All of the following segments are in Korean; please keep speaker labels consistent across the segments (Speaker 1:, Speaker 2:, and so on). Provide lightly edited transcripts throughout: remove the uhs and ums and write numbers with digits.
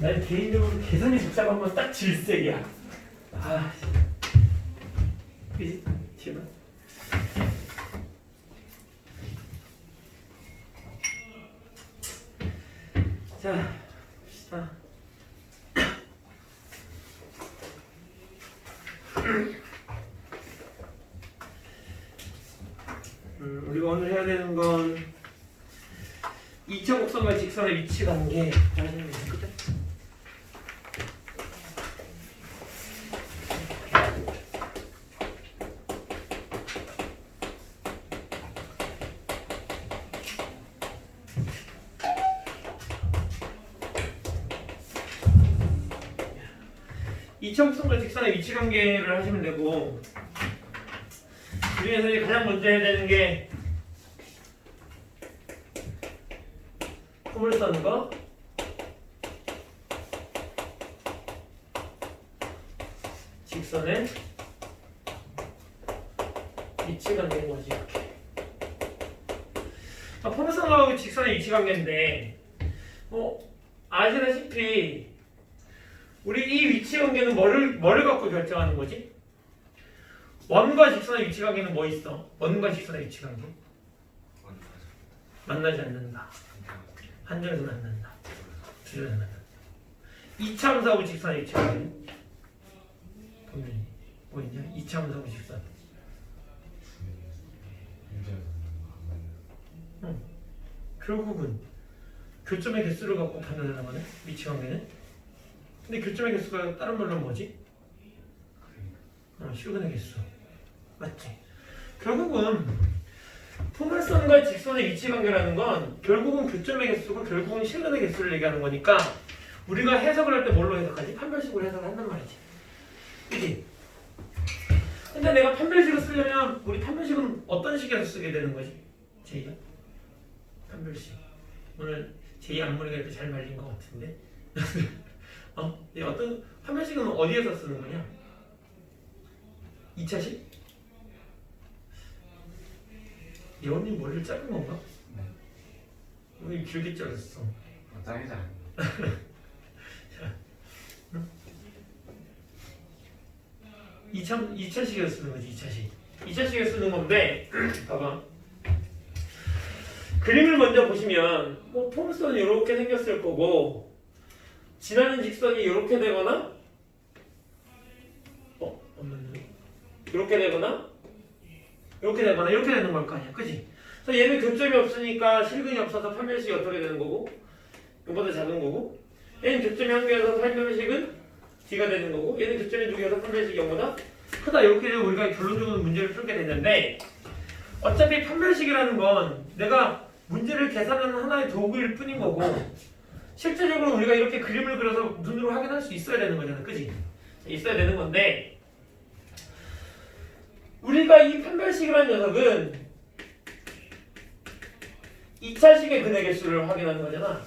Speaker 1: 난 개인적으로 계산이 복잡하면 딱 질색이야. 아, 그지? 제발. 자, 봅시다. 우리가 오늘 해야 되는 건 2차 곡선과 직선의 위치 관계. 이차곡선과 직선의 위치 관계를 하시면 되고, 그 중에서 이제 가장 먼저 해야 되는 게 포물선과 직선의 위치 관계인 거지. 이렇게. 포물선과 직선의 위치 관계인데, 아시다시피 우리 이 위치 관계는 뭐를 갖고 결정하는 거지? 원과 직선의 위치 관계는 뭐 있어? 원과 직선의 위치 관계? 만나지 않는다. 한점에서 만난다. 두 점에서 만난다. 이차함수하고 직선의 위치 관계는? 뭐 있냐? 이차함수하고 직선. 결국은 교점의 개수를 갖고 판단하는 거네. 위치 관계는. 근데 교점의 개수가 다른 말로 뭐지? 실근의 개수. 맞지? 결국은 포물선과 직선의 위치 관계라는 건 결국은 교점의 개수고 결국은 실근의 개수를 얘기하는 거니까 우리가 해석을 할 때 뭘로 해석하지? 판별식으로 해석을 한단 말이지. 그치? 근데 내가 판별식을 쓰려면 우리 판별식은 어떤 식에서 쓰게 되는 거지? 제2가? 판별식. 오늘 제2 앞머리가 이렇게 잘 말린 것 같은데? 어떤 판별식은 어디에서 쓰는 거냐? 2차식? 예원님 머리를 자른 건가?
Speaker 2: 네.
Speaker 1: 오늘 길게 자랐어.
Speaker 2: 짱이다.
Speaker 1: 자, 2차식에서 쓰는 거지. 2차식에서 쓰는 건데 봐봐. 그림을 먼저 보시면 포물선이 이렇게 생겼을 거고 지나는 직선이 이렇게 되거나 이렇게 되거나 이렇게 되거나 이렇게 되는 걸 거 아니야. 그지? 그래서 얘는 교점이 없으니까 실근이 없어서 판별식이 어떻게 되는 거고 이거보다 작은 거고 얘는 교점이 한 개여서 판별식은 D가 되는 거고 얘는 교점이 두 개여서 판별식이 0보다 크다. 이렇게 되면 우리가 결론적으로 문제를 풀게 되는데 어차피 판별식이라는 건 내가 문제를 계산하는 하나의 도구일 뿐인 거고 실제적으로 우리가 이렇게 그림을 그려서 눈으로 확인할 수 있어야 되는 거잖아. 그지? 있어야 되는 건데 우리가 이 판별식이라는 녀석은 2차식의 근의 개수를 확인하는 거잖아.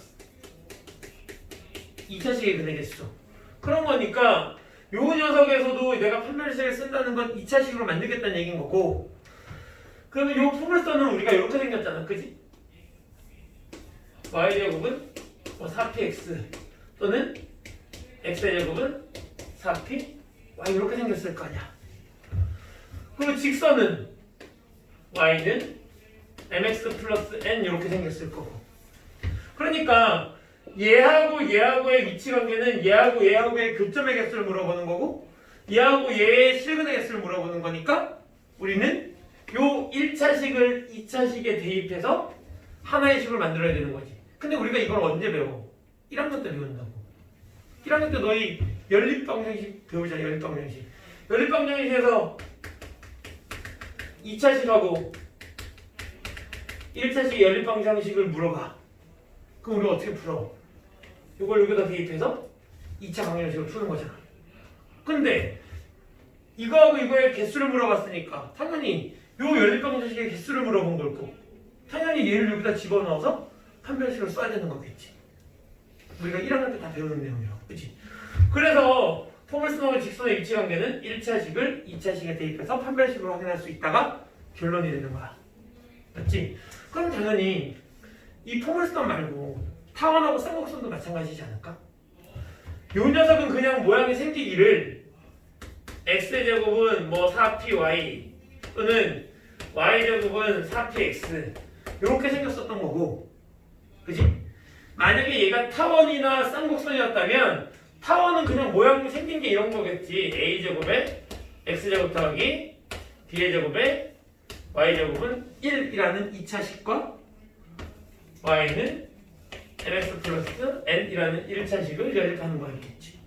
Speaker 1: 2차식의 근의 개수. 그런 거니까 요 녀석에서도 내가 판별식을 쓴다는 건 2차식으로 만들겠다는 얘기인 거고 그러면 요 포물선은 우리가 이렇게 생겼잖아. 그지? y제곱은 4px 또는 x제곱은 4p y 이렇게 생겼을 거 아니야. 그리고 직선은 y는 mx 플러스 n 이렇게 생겼을 거고 그러니까 얘하고의 위치 관계는 얘하고의 교점의 개수를 물어보는 거고 얘하고 얘의 실근의 개수를 물어보는 거니까 우리는 요 1차식을 2차식에 대입해서 하나의 식을 만들어야 되는 거지. 근데 우리가 이걸 언제 배워? 1학년 때 배운다고. 1학년 때 너희 연립방정식 배우잖아. 연립방정식에서 2차식하고 1차식 연립방정식을 물어봐. 그럼 우리가 어떻게 풀어? 이걸 여기다 대입해서 2차 방정식을 푸는 거잖아. 근데 이거하고 이거의 개수를 물어봤으니까 당연히 요 연립방정식의 개수를 물어본 거고 당연히 얘를 여기다 집어넣어서 판별식을 써야 되는 거겠지. 우리가 1학년 때 다 배우는 내용이라고. 그치? 그래서 포물선하고 직선의 위치 관계는 1차식을 2차식에 대입해서 판별식으로 확인할 수 있다가 결론이 되는 거야. 맞지? 그럼 당연히 이 포물선 말고 타원하고 쌍곡선도 마찬가지지 않을까? 요 녀석은 그냥 모양이 생기기를 x제곱은 뭐 4py 또는 y제곱은 4px 이렇게 생겼었던 거고, 그지? 만약에 얘가 타원이나 쌍곡선이었다면 타원은 그냥 모양 생긴 게 이런 거겠지. a제곱에 x제곱 더하기 b의 제곱에 y제곱은 1이라는 2차식과 y는 mx 플러스 n이라는 1차식을 연립하는 거였겠지.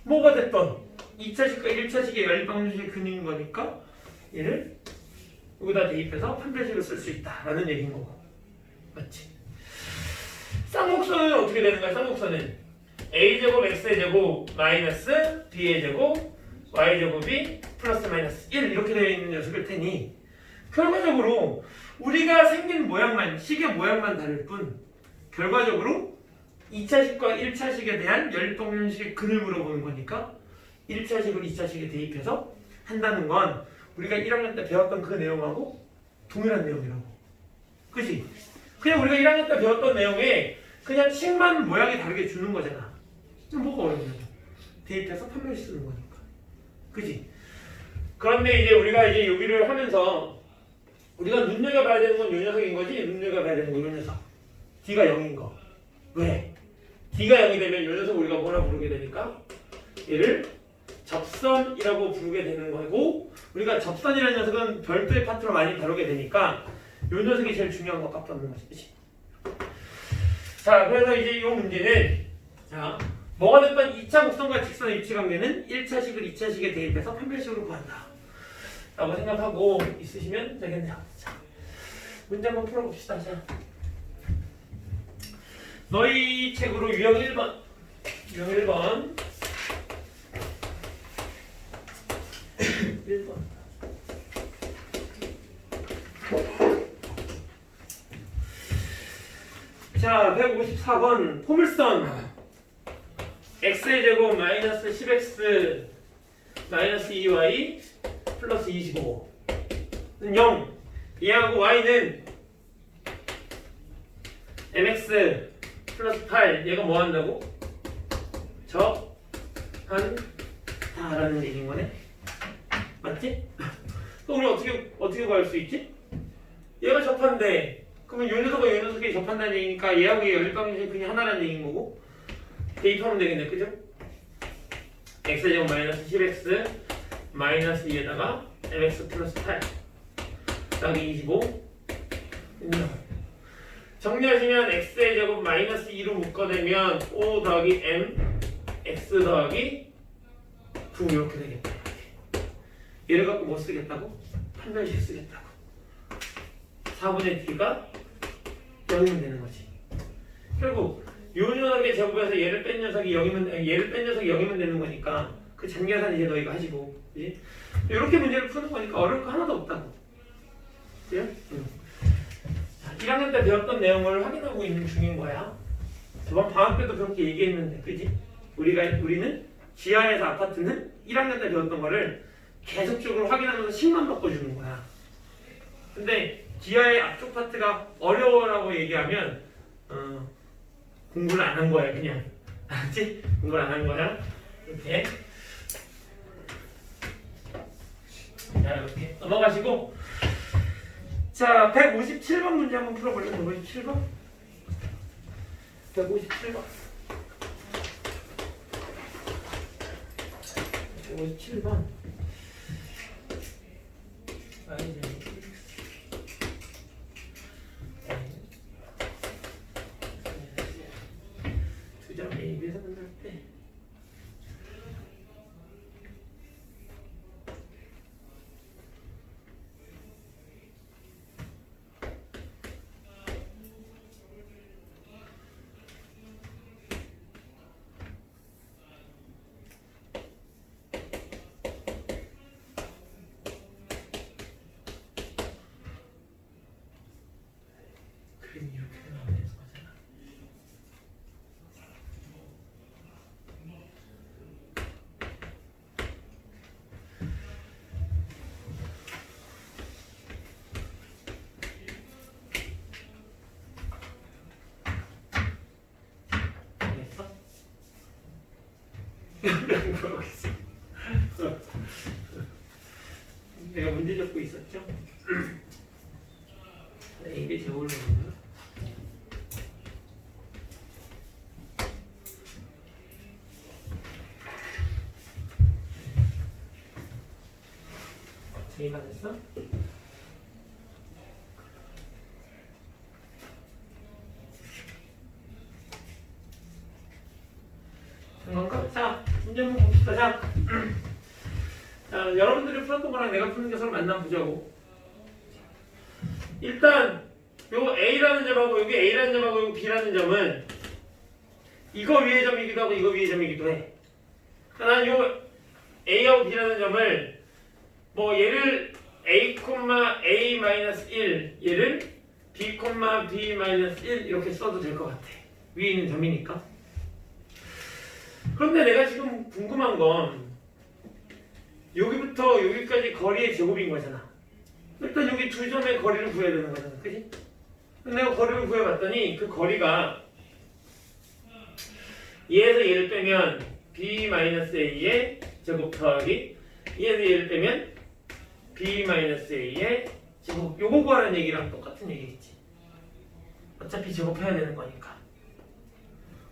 Speaker 1: 뭐가 됐던 2차식과 1차식의 연립방정식의 근육인 거니까 얘를 여기다 대입해서 판별식을 쓸 수 있다라는 얘기인 거고, 맞지? 쌍곡선은 어떻게 되는 거야? 쌍곡선은 a제곱 x의 제곱 마이너스 b의 제곱 y제곱이 플러스 마이너스 1 이렇게 되어 있는 녀석일 테니 결과적으로 우리가 생긴 모양만, 식의 모양만 다를 뿐 결과적으로 2차식과 1차식에 대한 연립방정식의 근을 물어보는 거니까 1차식을 2차식에 대입해서 한다는 건 우리가 1학년 때 배웠던 그 내용하고 동일한 내용이라고. 그치? 그냥 우리가 1학년 때 배웠던 내용에 그냥 식만 모양이 다르게 주는 거잖아. 뭐가 어렵냐? 대입해서 판별식 쓰는 거니까. 그치? 그런데 이제 우리가 이제 여기를 하면서 우리가 눈여겨봐야 되는 건 요 녀석인 거지? 눈여겨봐야 되는 건 요 녀석. D가 0인 거. 왜? D가 0이 되면 요 녀석 우리가 뭐라 부르게 되니까? 얘를 접선이라고 부르게 되는 거고, 우리가 접선이라는 녀석은 별도의 파트로 많이 다루게 되니까 요 녀석이 제일 중요한 것 같다는 거지. 그치? 자, 그래서 이제 이 문제는 자, 뭐가 됐던 2차 곡선과 직선의 위치관계는 1차식을 2차식에 대입해서 판별식으로 구한다 라고 생각하고 있으시면 되겠네요. 자, 문제 한번 풀어봅시다. 자, 너희 책으로 유형 1번 유형 1번 1번 자, 154번 포물선 x의 제곱 마이너스 10x 마이너스 2y 플러스 25는 0. 얘하고 y는 mx 플러스 8. 얘가 뭐 한다고? 접한다라는 얘기인 거네. 맞지? 또 우리 어떻게 구할 수 있지? 얘가 접한대. 그러면 요 녀석과 요 녀석이 접한다는 얘기니까 얘하고 얘 연립방정식이 그냥 하나라는 얘기인 거고 대입하면 되겠네. 그죠? x제곱 마이너스 10x 마이너스 2에다가 mx 플러스 8 더하기 25 정리하시면 x의 제곱 마이너스 2로 묶어내면 5 더하기 m x 더하기 9 이렇게 되겠다. 얘를 갖고 뭐 쓰겠다고? 판별식 쓰겠다고. 4분의 d가 0이면 되는 거지. 결국 요 녀석의 제곱에서 얘를 뺀 녀석이 0이면 되는 거니까 그 잔계산 이제 너희가 하시고, 그지? 이렇게 문제를 푸는 거니까 어려울 거 하나도 없다고. 그래요? 응. 1학년 때 배웠던 내용을 확인하고 있는 중인 거야. 저번 방학 때도 그렇게 얘기했는데, 그지? 우리는 지하에서 아파트는 1학년 때 배웠던 거를 계속적으로 확인하면서 식만 바꿔주는 거야. 근데 지하의 앞쪽 파트가 어려워라고 얘기하면 공부를 안 한 거야, 그냥. 알았지? 공부를 안 한 거야. 이렇게. 자, 이렇게 넘어가시고. 자, 157번 문제 한번 풀어볼래? 157번? 157번. 157번. 두점 A에서 끝날 때. 그림이 이렇게 나오면 되는 거잖아. 알겠어? 모르겠어. 내가 문제 적고 있었죠? 이게 제곱을 보면 제이가 됐어? 건가? 자, 문제 한번 봅시다. 자, 자, 여러분들이 풀었던 거랑 내가 푸는 게 서로 만나면 보자고. 일단 요 A라는 점하고 여기 A라는 점하고 여기 B라는 점은 이거 위의 점이기도 하고 이거 위의 점이기도 해. 난 요 A하고 B라는 점을 뭐 얘를 A,A-1 얘를 B,B-1 이렇게 써도 될 것 같아. 위에 있는 점이니까. 그런데 내가 지금 궁금한 건 여기부터 여기까지 거리의 제곱인 거잖아. 일단 여기 두 점의 거리를 구해야 되는 거잖아. 그치? 내가 거리를 구해봤더니 그 거리가 얘에서 얘를 빼면 B-A의 제곱 더하기 얘에서 얘를 빼면 B-A의 제곱, 요거 구하라는 얘기랑 똑같은 얘기겠지. 어차피 제곱해야 되는 거니까.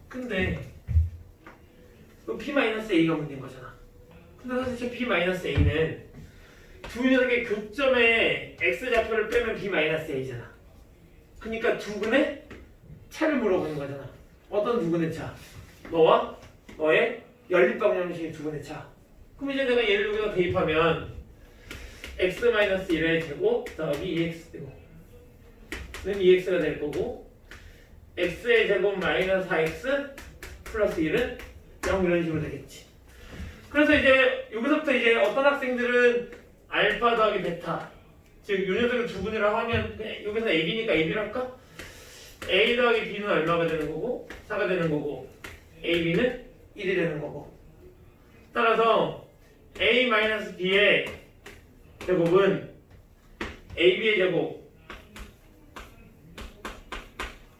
Speaker 1: 근데 그 B-A가 문제인 거잖아. 근데 사실 저 B-A는 두 녀석의 교점의 x좌표를 빼면 B-A잖아. 그러니까 두근의 차를 물어보는 거잖아. 어떤 두근의 차? 너와 너의 연립방정식의 두근의 차. 그럼 이제 내가 얘를 여기다 대입하면 x-1의 제곱 더하기 2x 제곱 는 2x가 될 거고 x의 제곱 마이너스 4x 플러스 1은 0 이런 식으로 되겠지. 그래서 이제 여기서부터 이제 어떤 학생들은 알파 더하기 베타 즉 요 녀석을 두 분이라고 하면 그냥 여기서 AB니까 AB를 할까? A 더하기 B는 얼마가 되는 거고 4가 되는 거고 AB는 1이 되는 거고 따라서 A-B의 제곱은 AB의 제곱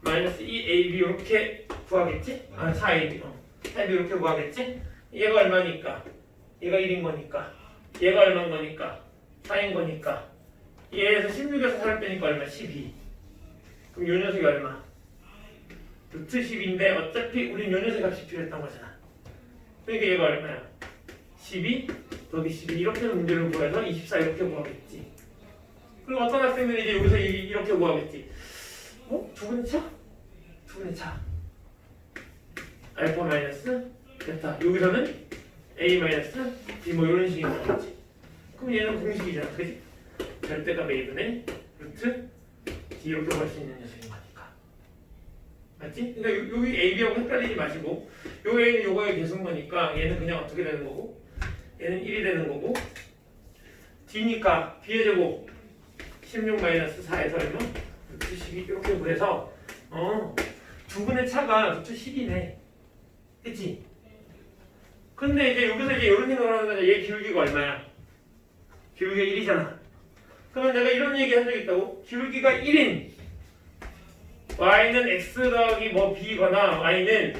Speaker 1: 마이너스 2AB 이렇게 구하겠지? 4AB 4AB 이렇게 구하겠지? 얘가 얼마니까? 얘가 1인 거니까 얘가 얼마인 거니까? 4인 거니까 얘에서 16에서 4를 빼니까 얼마? 12. 그럼 요 녀석이 얼마? 루트 10인데 어차피 우린 요 녀석 값이 필요했던 거잖아. 그러니까 얘가 얼마야? 12 더하기 12 이렇게 문제를 구해서 24 이렇게 구하겠지. 그리고 어떤 학생들이 이제 여기서 이렇게 구하겠지. 두분의 차? 두분의 차. 알파 마이너스 베타. 여기서는 A 마이너스 B 뭐 이런 식인 거겠지. 그럼 얘는 공식이잖아. 그지? 절대값 A분의 루트 D 이렇게 구할 수 있는 녀석인 거니까. 맞지? 그러니까 여기 AB하고 헷갈리지 마시고 요 A는 요거의 계수인 거니까 얘는 그냥 어떻게 되는 거고 얘는 1이 되는 거고 D니까 B의 제곱 16 마이너스 4에서 얼마? 루트 12 이렇게 구해서 두 분의 차가 루트 10이네. 그치? 근데 이제 여기서 이제 이런 생각을 하는 거잖아. 얘 기울기가 얼마야? 기울기가 1이잖아. 그러면 내가 이런 얘기 한 적 있다고? 기울기가 1인 y는 x 더하기 뭐 b거나 y는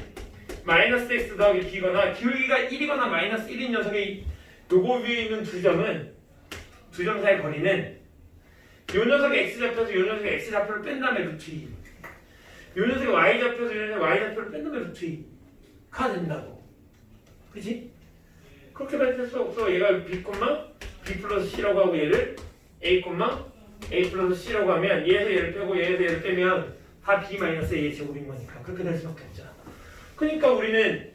Speaker 1: 마이너스 x 더하기 b거나 기울기가 1이거나 마이너스 1인 녀석의 요거 위에 있는 두 점은 두 점 사이의 거리는 요 녀석의 x좌표에서 요 녀석의 x좌표를 뺀 다음에 루트 2 요 녀석의 y좌표에서 요 녀석의 y좌표를 뺀 다음에 루트 2가 된다고. 그치? 그렇게 발표할 수 없어. 얘가 b, b 플러스 c라고 하고 얘를 a, a 플러스 c라고 하면 얘에서 얘를 빼고 얘에서 얘를 빼면 다 b 마이너스 a의 제곱인 거니까 그렇게 될 수밖에 없잖아. 그러니까 우리는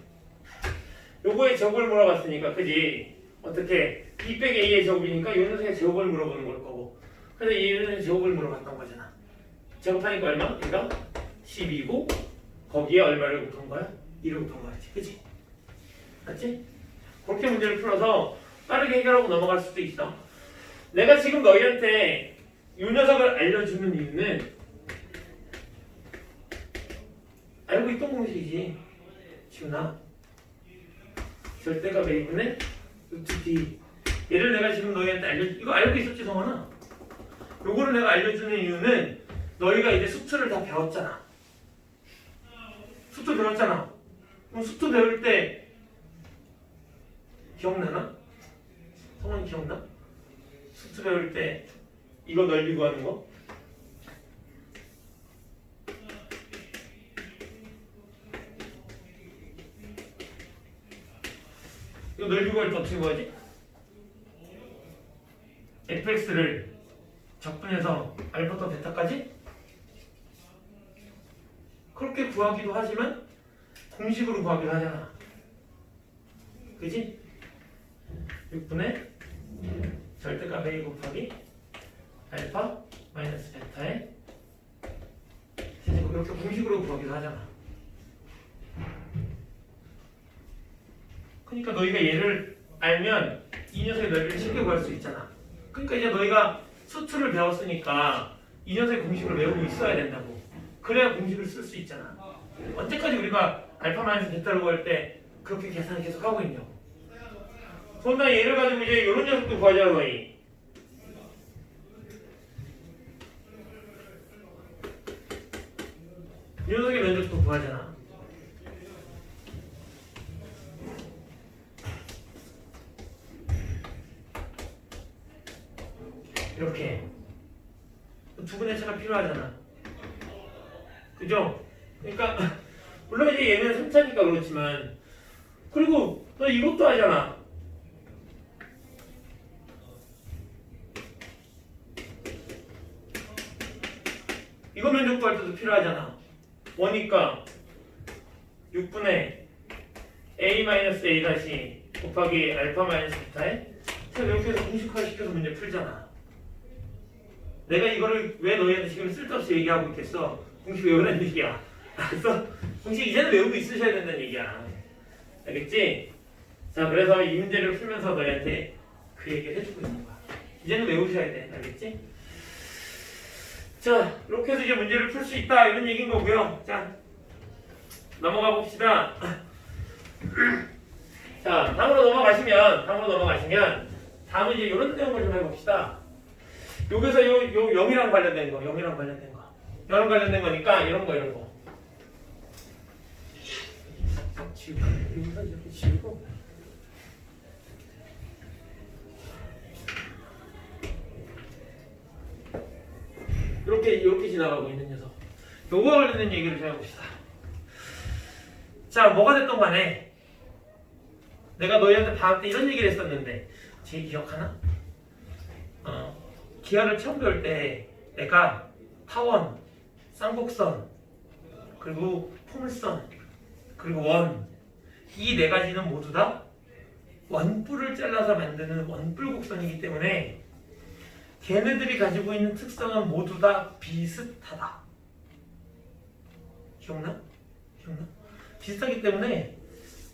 Speaker 1: 요거의 제곱을 물어봤으니까 그지? 어떻게 b 빼기 a의 제곱이니까 요 녀석의 제곱을 물어보는 걸 거고 그래서 얘는 제곱을 물어봤던 거잖아. 제곱하니까 얼마? 얘가 12고 거기에 얼마를 곱한 거야? 2를 곱한 거야지. 그치? 맞지? 그렇게 문제를 풀어서 빠르게 해결하고 넘어갈 수도 있어. 내가 지금 너희한테 이 녀석을 알려주는 이유는 알고 있던 공식이지. 지훈아 절대값 A분의 루트 D 얘를 내가 지금 너희한테 이거 알고 있었지 성원아? 요거를 내가 알려주는 이유는 너희가 이제 수투를 다 배웠잖아. 수투 배웠잖아. 그럼 수투 배울 때 기억나나? 성원이 기억나? 수트 배울 때 이거 넓이 구하는 거? 이거 넓이 구할 때 어떻게 구하지? fx를 적분해서 알파부터 베타까지 그렇게 구하기도 하지만 공식으로 구하기도 하잖아. 그지? 6분의 절대값 a 곱하기 알파 마이너스 베타의 세제곱 이렇게 공식으로 구하기도 하잖아. 그러니까 너희가 얘를 알면 이 녀석의 넓이를 쉽게 구할 수 있잖아. 그러니까 이제 너희가 수투를 배웠으니까 이 녀석의 공식을 외우고 있어야 된다고. 그래야 공식을 쓸 수 있잖아. 언제까지 우리가 알파 마이너스 베타를 구할 때 그렇게 계산을 계속 하고 있냐고. 그러나 얘를 가지고 이제 이런 녀석도 구하자 너희. 이 녀석의 면적도 구하잖아. 이렇게 두 분의 차가 필요하잖아. 그죠? 그러니까 물론 이제 얘는 3차니까 그렇지만 그리고 너 이것도 하잖아. 이거 면적 구할 때도 필요하잖아. 뭐니까 6분의 a-a 다시 곱하기 알파 마이너스 베타에 제가 이렇게 해서 공식화 시켜서 문제 풀잖아. 내가 이거를 왜 너희한테 지금 쓸데없이 얘기하고 있겠어? 공식 외우라는 얘기야. 그래서 공식 이제는 외우고 있으셔야 된다는 얘기야. 알겠지? 자, 그래서 이 문제를 풀면서 너희한테 그 얘기를 해주고 있는 거야. 이제는 외우셔야 돼. 알겠지? 자, 이렇게 해서 이제 문제를 풀 수 있다 이런 얘기인 거고요. 자, 넘어가 봅시다. 자, 다음으로 넘어가시면 다음은 이제 이런 내용을 좀 해봅시다. 여기서 요 0이랑 관련된 거, 0이랑 관련된 거니까 이런 거. 지우고, 이렇게 지우고. 이렇게 지나가고 있는 녀석. 요거와 관련된 얘기를 좀 해봅시다. 자, 뭐가 됐던 간에 내가 너희한테 방학 때 이런 얘기를 했었는데, 제 기억하나? 기하를 처음 배울 때 내가 타원, 쌍곡선, 그리고 포물선, 그리고 원, 이 네 가지는 모두 다 원뿔을 잘라서 만드는 원뿔곡선이기 때문에 걔네들이 가지고 있는 특성은 모두 다 비슷하다. 기억나? 비슷하기 때문에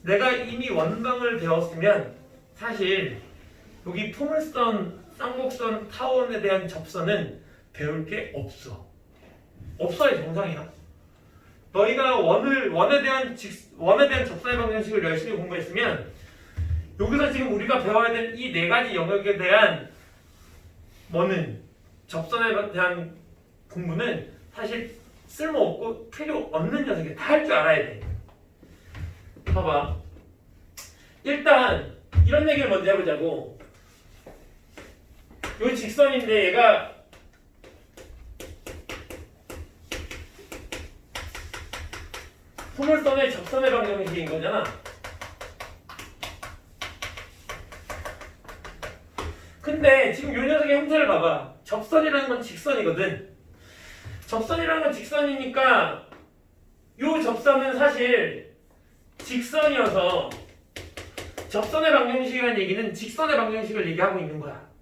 Speaker 1: 내가 이미 원방을 배웠으면 사실 여기 포물선, 쌍곡선, 타원에 대한 접선은 배울 게 없어. 없어야 정상이야. 너희가 원에 대한 접선의 방정식을 열심히 공부했으면 여기서 지금 우리가 배워야 될 이 네 가지 영역에 대한 접선에 대한 공부는 사실 쓸모없고 필요 없는 녀석이야. 다 할 줄 알아야 돼. 봐봐. 일단 이런 얘기를 먼저 해보자고. 요 직선인데 얘가 포물선의 접선의 방정식인 거잖아. 근데 지금 요 녀석의 형태를 봐봐. 접선이라는 건 직선이거든. 접선이라는 건 직선이니까 요 접선은 사실 직선이어서 접선의 방정식이라는 얘기는 직선의 방정식을 얘기하고 있는 거야.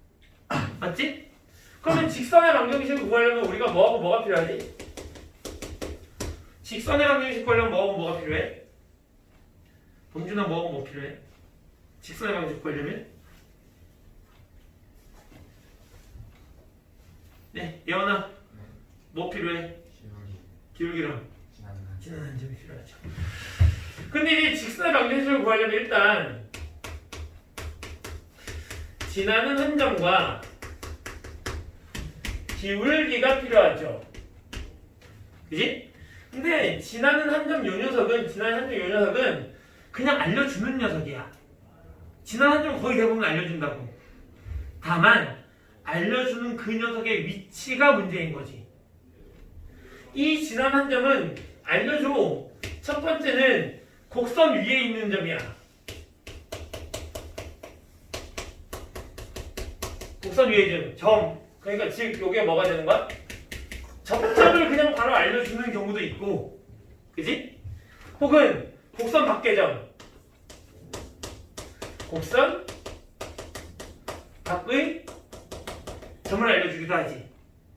Speaker 1: 맞지? 그러면 직선의 방정식을 구하려면 우리가 뭐하고 뭐가 필요하지? 직선의 방정식 구하려면 뭐하고 뭐가 필요해? 범준아 뭐하고 뭐 필요해? 직선의 방정식 구하려면? 네, 예원아 뭐 필요해? 기울기랑 지난 한 점이 필요하죠. 근데 이제 직선의 방정식을 구하려면 일단 지나는 한 점과 기울기가 필요하죠. 그지? 근데 지나는 한 점 요 녀석은 그냥 알려주는 녀석이야. 지난 한 점 거의 대부분 알려준다고. 다만 알려주는 그 녀석의 위치가 문제인 거지. 이 지난 한 점은 알려줘. 첫 번째는 곡선 위에 있는 점이야. 곡선 위에 있는 점. 그러니까 즉 요게 뭐가 되는 거야? 접점을 그냥 바로 알려주는 경우도 있고, 그지? 혹은 곡선 밖의 점. 곡선 밖의 점을 알려주기도 하지.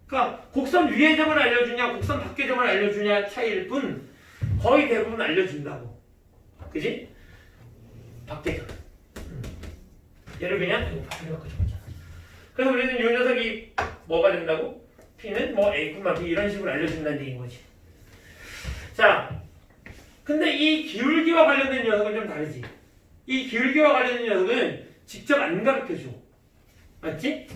Speaker 1: 그러니까 곡선 위의 점을 알려주냐, 곡선 밖의 점을 알려주냐 차이일 뿐 거의 대부분 알려준다고. 그지? 밖의 점. 얘를 그냥 밖에 바꿔줘보자. 그래서 우리는 이 녀석이 뭐가 된다고? P는 뭐 A, B 이런 식으로 알려준다는 얘기인 거지. 자, 근데 이 기울기와 관련된 녀석은 좀 다르지. 이 기울기와 관련된 녀석은 직접 안 가르쳐줘. 맞지?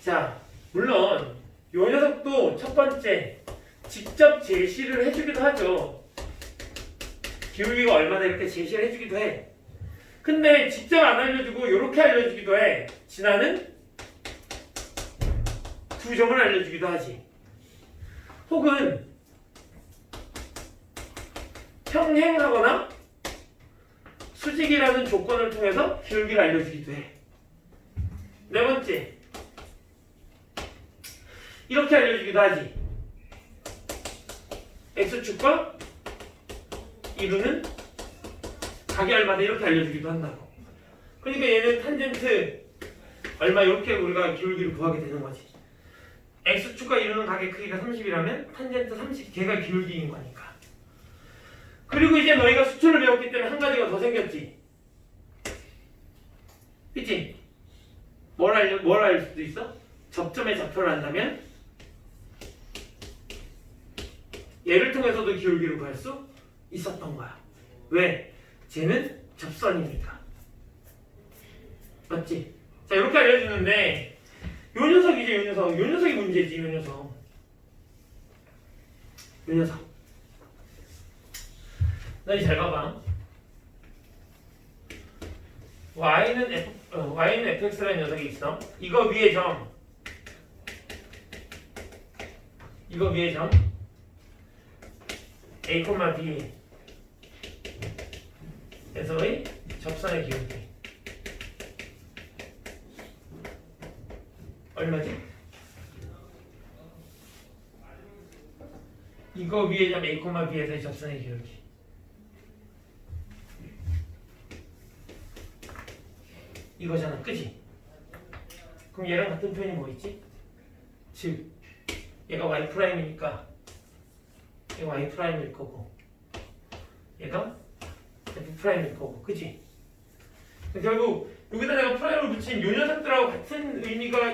Speaker 1: 자, 물론 이 녀석도 첫 번째 직접 제시를 해주기도 하죠. 기울기가 얼마나 이렇게 제시를 해주기도 해. 근데 직접 안 알려주고 이렇게 알려주기도 해. 진화는 두 점을 알려주기도 하지. 혹은 평행하거나 수직이라는 조건을 통해서 기울기를 알려주기도 해. 네 번째, 이렇게 알려주기도 하지. X축과 이루는 각이 얼마다 이렇게 알려주기도 한다고. 그러니까 얘는 탄젠트 얼마 이렇게 우리가 기울기를 구하게 되는 거지. X축과 이루는 각의 크기가 30이라면 탄젠트 30, 걔가 기울기인 거니까. 그리고 이제 너희가 수초를 배웠기 때문에 한 가지가 더 생겼지. 그치? 뭘 알 수도 있어? 접점의 좌표를 안다면 얘를 통해서도 기울기를 구할 수 있었던 거야. 왜? 쟤는 접선이니까. 맞지? 자, 이렇게 알려주는데 요 녀석이지, 요 녀석. 요 녀석이 문제지, 요 녀석. 요 녀석. 너희 잘 봐봐. y는 fx라는 녀석이 있어. 이거 위에 점. 이거 위에 점. a, b 에서의 접선의 기울기 얼마지? 이거 위에 점 a, b에서의 접선의 기울기 이거잖아, 그지? 그럼 얘랑 같은 표현이 뭐 있지? 즉 얘가 y'이니까 얘가 y''일 거고 얘가 f'일 거고, 그치? 결국 여기다 내가 프라임을 붙인 요 녀석들하고 같은 의미가,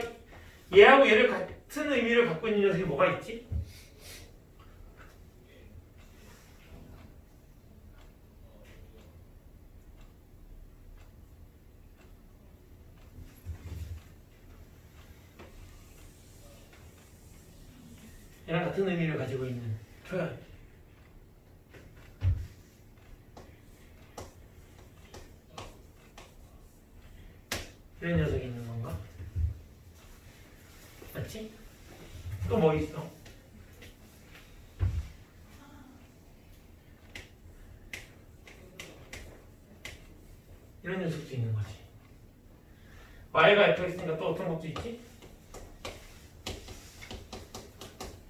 Speaker 1: 얘하고 얘를 같은 의미를 갖고 있는 녀석이 뭐가 있지? 얘랑 같은 의미를 가지고 있는 표현. 이런 녀석이 있는 건가? 맞지? 또 뭐 있어? 이런 녀석도 있는 거지. y가 fx니까 또 어떤 것도 있지?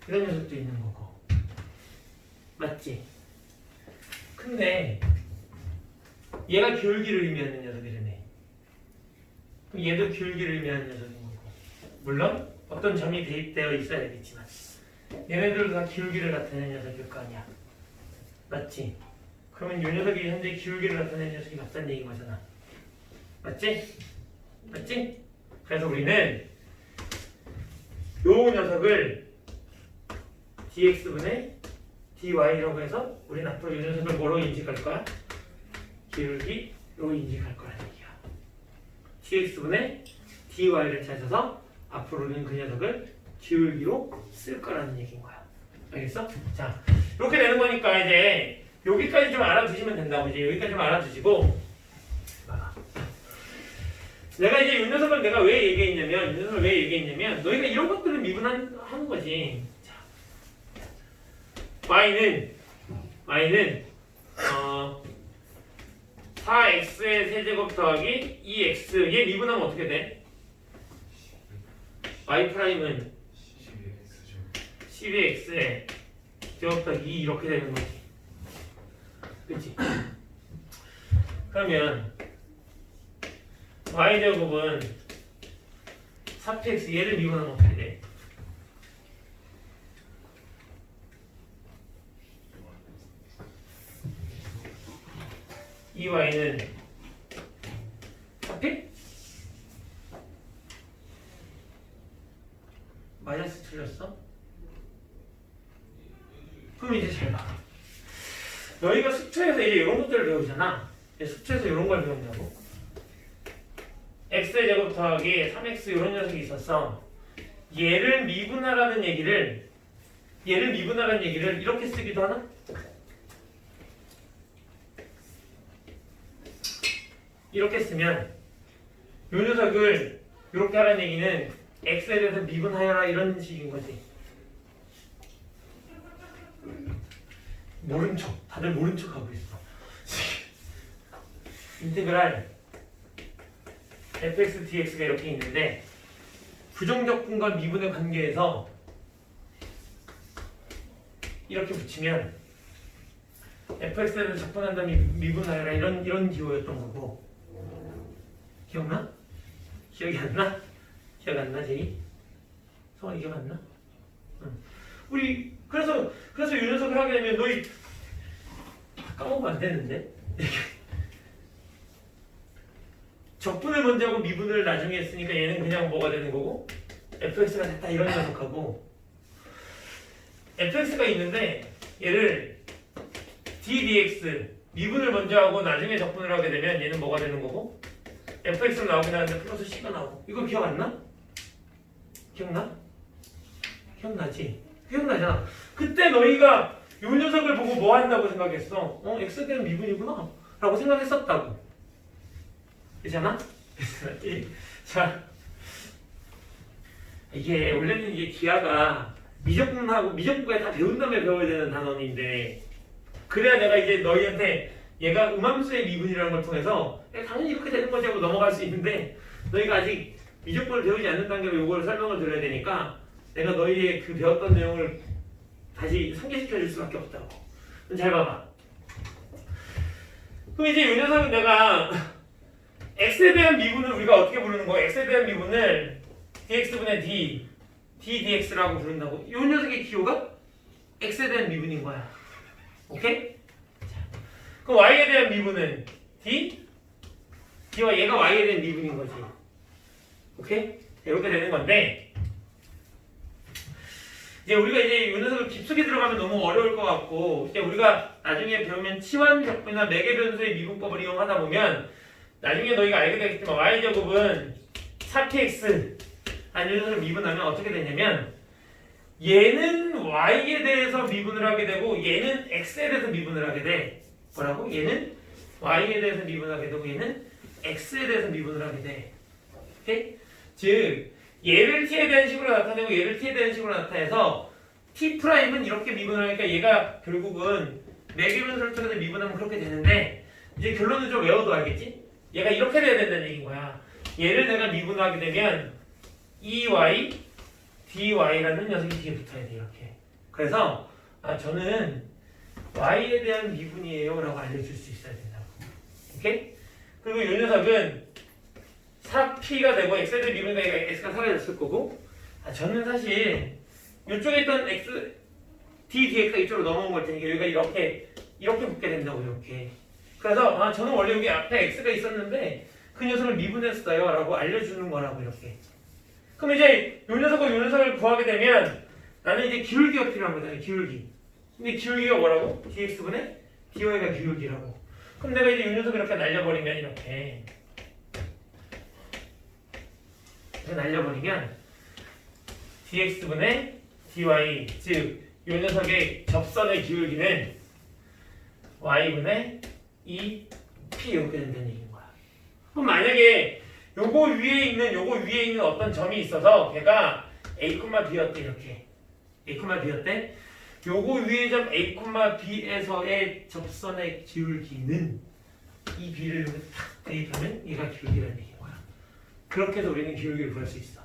Speaker 1: 이런 녀석도 있는 거고. 맞지? 근데 얘가 기울기를 의미하는 녀석이라네. 그럼 얘도 기울기를 의미하는 녀석인 거고. 물론 어떤 점이 대입되어 있어야 되겠지만 얘네들도 다 기울기를 나타내는 녀석일 거 아니야. 맞지? 그러면 이 녀석이 현재 기울기를 나타내는 녀석이 맞다는 얘기인 거잖아. 맞지? 맞지? 그래서 우리는 요 녀석을 dx분의 dy라고 해서 우리는 앞으로 이 녀석을 뭐로 인식할 거야? 기울기로 인식할 거라는 얘기야. dx분의 dy를 찾아서 앞으로는 그 녀석을 기울기로 쓸 거라는 얘기인 거야. 알겠어? 자, 이렇게 되는 거니까 이제 여기까지 좀 알아두시면 된다고. 이제 여기까지 좀 알아두시고 내가 이제 이 녀석을 내가 왜 얘기했냐면 너희가 이런 것들을 미분하는 거지. 자, y는 4x의 세제곱 더하기 2x 얘 미분하면 어떻게 돼? y 프라임은 12x에 제곱 더하기 2 이렇게 되는 거지. 그치? 그러면 y제곱은 4px 얘를 미분하면 어떻게 돼? 이 y는 4p? 마이너스 틀렸어? 그럼 이제 잘 봐. 너희가 수초에서 이제 이런 것들을 배우잖아. 수초에서 이런 걸 배운다고. x의 제곱 더하기 3x 이런 녀석이 있었어. 얘를 미분하라는 얘기를 이렇게 쓰기도 하나? 이렇게 쓰면 이 녀석을 이렇게 하라는 얘기는 x에 대해서 미분하여라 이런 식인 거지. 모른 척, 다들 모른 척 하고 있어. 인테그랄 fx dx가 이렇게 있는데 부정적분과 미분의 관계에서 이렇게 붙이면 fx에 대해서 적분한 다음에 미분하여라 이런 기호였던 거고. 기억나? 기억이 안 나? 기억 안 나, 제이? 성원이 기억 안 나? 응. 우리 그래서 이 녀석을 하게 되면 너희 까먹으면 안 되는데. 적분을 먼저 하고 미분을 나중에 했으니까 얘는 그냥 뭐가 되는 거고 fx가 됐다 이런 녀석하고 fx가 있는데 얘를 ddx 미분을 먼저 하고 나중에 적분을 하게 되면 얘는 뭐가 되는 거고 fx로 나오긴 하는데 플러스 c가 나오고. 이거 기억 안 나? 기억나? 기억나지? 기억나잖아. 그때 너희가 이 녀석을 보고 뭐 한다고 생각했어? x에 대한 미분이구나 라고 생각했었다고. 그렇잖아? 자, 이게 원래는 이게 기하가 미적분까지 다 배운 다음에 배워야 되는 단원인데 그래야 내가 이제 너희한테 얘가 음함수의 미분이라는 걸 통해서 당연히 이렇게 되는 거지 하고 넘어갈 수 있는데 너희가 아직 미적분을 배우지 않는 단계로 이걸 설명을 드려야 되니까 내가 너희의 그 배웠던 내용을 다시 상기시켜 줄 수밖에 없다고. 그럼 잘 봐봐. 그럼 이제 이 녀석은 내가 x에 대한 미분을 우리가 어떻게 부르는 거야? x에 대한 미분을 dx분의 ddx라고 부른다고. 이 녀석의 기호가 x에 대한 미분인 거야. 오케이? 자, 그럼 y에 대한 미분은 d와 얘가 y에 대한 미분인 거지. 오케이? 이렇게 되는 건데 이제 우리가 이제 이 녀석을 깊숙이 들어가면 너무 어려울 것 같고 이제 우리가 나중에 배우면 치환적분이나 매개변수의 미분법을 이용하다 보면 나중에 너희가 알게 되겠지만 y제곱은 4px 아니 이 녀석을 미분하면 어떻게 되냐면 얘는 y에 대해서 미분을 하게 되고 얘는 x에 대해서 미분을 하게 돼. 뭐라고? 얘는 y에 대해서 미분하게 되고 얘는 x에 대해서 미분을 하게 돼. 오케이? 즉 얘를 t에 대한 식으로 나타내고 얘를 t에 대한 식으로 나타내서 t'은 이렇게 미분하니까 얘가 결국은 매개변수를 통해서 미분하면 그렇게 되는데 이제 결론은 좀 외워도 알겠지? 얘가 이렇게 돼야 된다는 얘기인 거야. 얘를 내가 미분하게 되면 ey dy라는 녀석이 뒤에 붙어야 돼 이렇게. 그래서 저는 y에 대한 미분이에요 라고 알려줄 수 있어야 된다고. 오케이? 그리고 이 녀석은 4p가 되고 x에 대한 미분이니까 x가 사라졌을 거고 저는 사실 이쪽에 있던 x ddx가 이쪽으로 넘어온 걸 테니까 여기가 이렇게 붙게 된다고 이렇게. 그래서 저는 원래 여기 앞에 x가 있었는데 그 녀석을 미분했어요 라고 알려주는 거라고 이렇게. 그럼 이제 이 녀석을 구하게 되면 나는 이제 기울기가 필요한 거잖아요. 기울기. 근데 기울기가 뭐라고? dx분의 dy가 기울기라고. 그럼 내가 이제 이 녀석을 이렇게 날려버리면 이렇게 날려버리면 dx분의 dy 즉 이 녀석의 접선의 기울기는 y분의 2p 이렇게 된다는 얘기인 거야. 그럼 만약에 요거 위에 있는 어떤 점이 있어서 걔가 A, B였대 이렇게. A, B였대. 요거 위에 점 A, B에서의 접선의 기울기는 이 B를 딱 대입하면 얘가 기울기라는 얘기인 거야. 그렇게 해서 우리는 기울기를 구할 수 있어.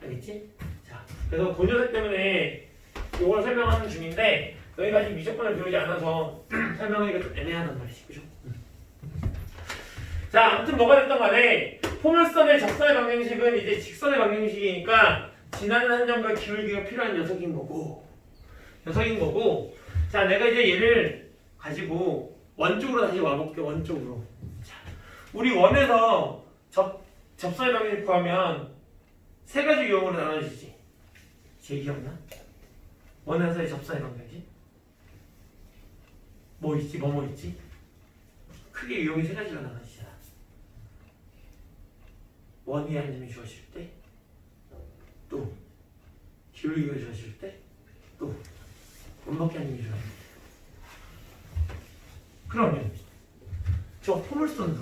Speaker 1: 알겠지? 자, 그래서 그 녀석 때문에 요걸 설명하는 중인데 너희가 아직 미적분을 배우지 않아서 설명하기가 좀 애매하단 말이지. 그죠? 자, 아무튼 뭐가 됐던 간에 포물선의 접선의 방정식은 이제 직선의 방정식이니까 지나는 한 점과 기울기가 필요한 녀석인 거고 자, 내가 이제 얘를 가지고 원쪽으로 다시 와볼게. 원쪽으로. 자, 우리 원에서 접선의 방정식 구하면 세 가지 유형으로 나눠지지. 제 기억나? 원에서의 접선의 방정식 뭐 있지? 크게 유형이 세 가지로 나눠지잖아. 원 위에 한 점이 주어질 때, 또 기울기가 주어질 때, 또 원밖에 한 점이 주어질 때. 그러면 저 포물선도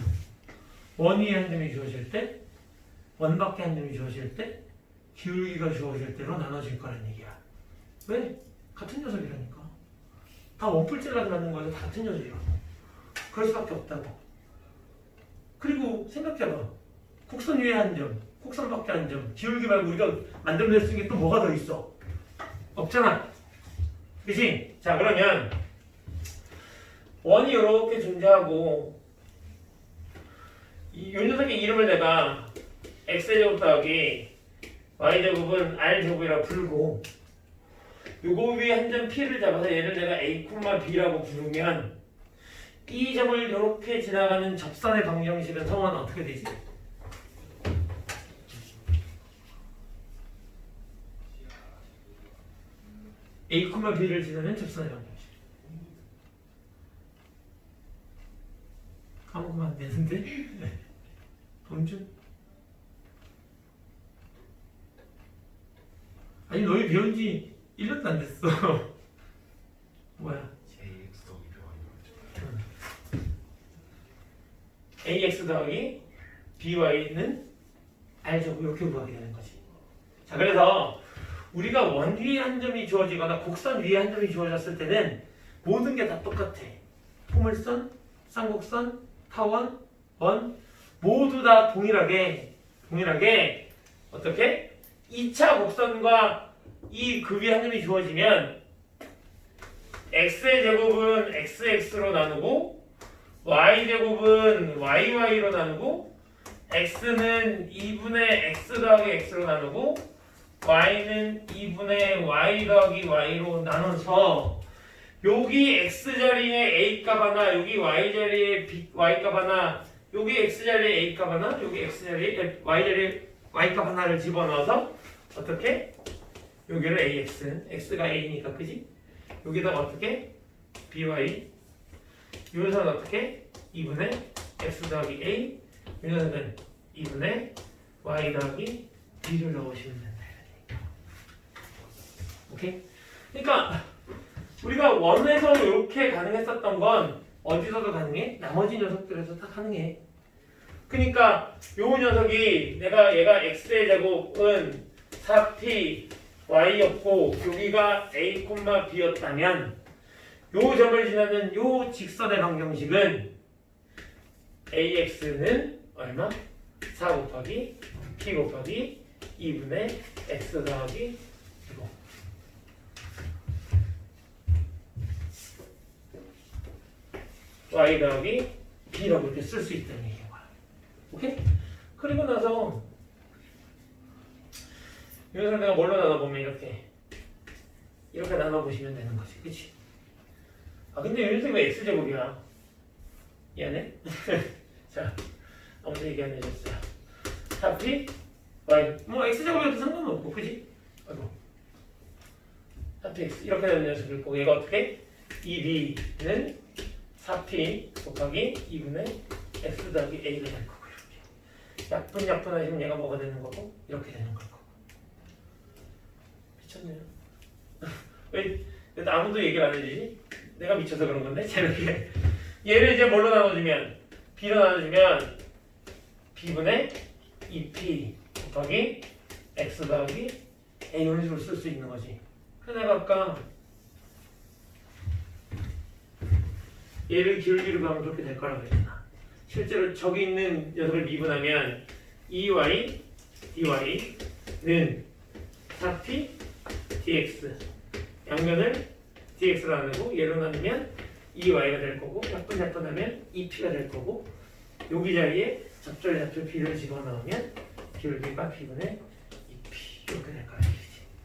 Speaker 1: 원 위에 한 점이 주어질 때, 원밖에 한 점이 주어질 때, 기울기가 주어질 때로 나눠질 거란 얘기야. 왜? 같은 녀석이라니까. 다 원뿔째라서 만든 거에서 같은 녀석이라고. 그럴 수밖에 없다고. 그리고 생각해봐. 곡선 위에 한 점, 곡선 밖에 한 점, 기울기 말고 우리가 만들어낼 수 있는 게 또 뭐가 더 있어? 없잖아. 그치? 자, 그러면 원이 이렇게 존재하고 이 녀석의 이름을 내가 x제곱 더하기 y제곱은 r제곱이라고 부르고 요거 위에 한 점 p를 잡아서 얘를 내가 a, b라고 부르면 이 점을 이렇게 지나가는 접선의 방정식은 성화는 어떻게 되지? A, B를 지나는 접선의 방정식. 까먹으면 안 되는데? 범준? 아니 너희 배운 지 1년도 안 됐어. 뭐야? AX 더하기 BY는 R제곱 이렇게 구하게 되는 거지. 자, 그래서 우리가 원 위에 한 점이 주어지거나 곡선 위에 한 점이 주어졌을 때는 모든 게 다 똑같아. 포물선, 쌍곡선, 타원, 원 모두 다 동일하게 어떻게? 2차 곡선과 이 그 위에 한 점이 주어지면 x의 제곱은 xx로 나누고 y제곱은 yy로 나누고 x는 2분의 x 더하기 x로 나누고 y는 2분의 y 더하기 y로 나눠서 여기 x 자리에 a 값 하나, 여기 y 자리에 y 값 하나, 여기 x 자리에 a 값 하나, 여기 x 자리에 y 자리에 y 값 하나를 집어넣어서 어떻게? 여기를 ax, x가 a니까 그지? 여기다가 어떻게? by 이 녀석은 어떻게? 2분의 x 더하기 a 이 녀석은 2분의 y 더하기 b를 넣으시면 된다. 오케이? 그러니까 우리가 원에서 이렇게 가능했었던 건 어디서도 가능해? 나머지 녀석들에서 다 가능해. 그러니까 요 녀석이 얘가 x의 제곱은 4p y였고 여기가 a, b였다면 요 점을 지나는 요 직선의 방정식은 ax는 얼마? 4 곱하기 p 곱하기 2분의 x 더하기 1고 y 더하기 b라고 이렇게 쓸 수 있다는 얘기인 거야. 오케이? 그리고 나서 이것을 내가 뭘로 나눠보면 이렇게 나눠보시면 되는 거지. 그치? 아 근데 여기서 왜 x제곱이야? 미안해? 자 아무튼 얘기 안 해줬어요. 4p y 뭐 x제곱이어도 상관은 없고 그치? 아이고 4px 이렇게 되는 녀석을 보고 얘가 어떻게? 2b는 4p 곱하기 2분의 x 더하기 a가 될 거고 이렇게 약분하시면 얘가 뭐가 되는 거고 이렇게 되는 거고 미쳤네요. 왜 아무도 얘기를 안 해주지? 내가 미쳐서 그런 건데 재밌게 얘를 이제 뭘로 나눠주면 b로 나눠주면 b분의 2p 곱하기 x 더하기 a 이런 식으로 쓸 수 있는 거지. 그래서 내가 아까 얘를 기울기로 가면 그렇게 될 거라고 했잖아. 실제로 저기 있는 녀석을 미분하면 2y dy는 4p dx 양면을 dx로 나누고 얘로 나누면 2y가 될 거고 약분하면 2p가 될 거고 여기 자리에 적절히 잡혀 b를 집어넣으면 기울기가 b분의 2p 이렇게 될 거야.